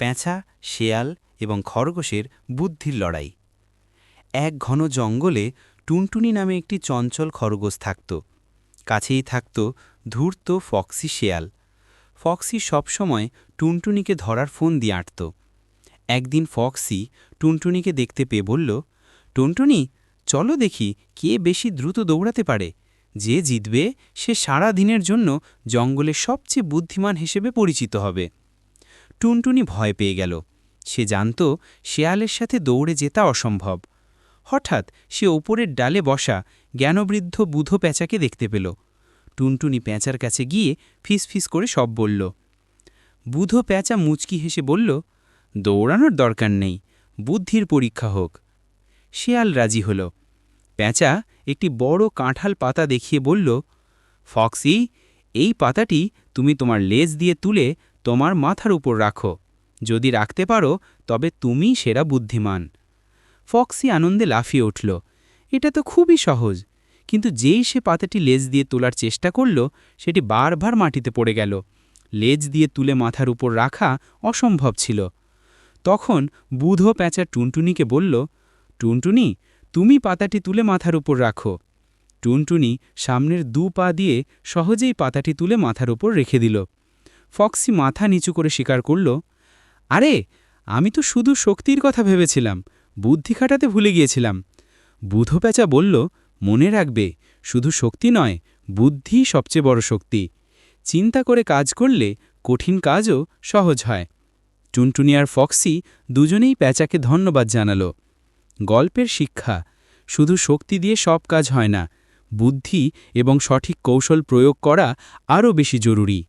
প্যাঁচা, শেয়াল এবং খরগোশের বুদ্ধির লড়াই। এক ঘন জঙ্গলে টুনটুনি নামে একটি চঞ্চল খরগোশ থাকত। কাছেই থাকত ধূর্ত ফক্সি শেয়াল। ফক্সি সবসময় টুনটুনিকে ধরার ফোন দিয়ে আঁটত। একদিন ফক্সি টুনটুনিকে দেখতে পেয়ে বলল, টুনটুনি, চলো দেখি কে বেশি দ্রুত দৌড়াতে পারে। যে জিতবে সে সারা দিনের জন্য জঙ্গলের সবচেয়ে বুদ্ধিমান হিসেবে পরিচিত হবে। টুনটুনি ভয় পেয়ে গেল। সে জানত শেয়ালের সাথে দৌড়ে জেতা অসম্ভব। হঠাৎ সে ওপরের ডালে বসা জ্ঞানবৃদ্ধ বুধো প্যাঁচাকে দেখতে পেল। টুনটুনি প্যাঁচার কাছে গিয়ে ফিসফিস করে সব বলল। বুধো প্যাঁচা মুচকি হেসে বলল, দৌড়ানোর দরকার নেই, বুদ্ধির পরীক্ষা হোক। শেয়াল রাজি হল। প্যাঁচা একটি বড় কাঁঠাল পাতা দেখিয়ে বলল, ফক্সি, এই পাতাটি তুমি তোমার লেজ দিয়ে তুলে তোমার মাথার উপর রাখো। যদি রাখতে পারো তবে তুমিই সেরা বুদ্ধিমান। ফক্সি আনন্দে লাফিয়ে উঠল। এটা তো খুবই সহজ। কিন্তু যেই সে পাতাটি লেজ দিয়ে তোলার চেষ্টা করল, সেটি বারবার মাটিতে পড়ে গেল। লেজ দিয়ে তুলে মাথার উপর রাখা অসম্ভব ছিল। তখন বুধো প্যাঁচা টুনটুনিকে বলল, টুনটুনি, তুমি পাতাটি তুলে মাথার উপর রাখো। টুনটুনি সামনের 2 পা দিয়ে সহজেই পাতাটি তুলে মাথার উপর রেখে দিল। ফক্সি মাথা নিচু করে স্বীকার করল, আরে, আমি তো শুধু শক্তির কথা ভেবেছিলাম, বুদ্ধি খাটাতে ভুলে গিয়েছিলাম। বুধো প্যাঁচা বলল, মনে রাখবে, শুধু শক্তি নয়, বুদ্ধি সবচেয়ে বড় শক্তি। চিন্তা করে কাজ করলে কঠিন কাজও সহজ হয়। টুনটুনি আর ফক্সি দুজনেই প্যাঁচাকে ধন্যবাদ জানাল। গল্পের শিক্ষা, শুধু শক্তি দিয়ে সব কাজ হয় না, বুদ্ধি এবং সঠিক কৌশল প্রয়োগ করা আরও বেশি জরুরি।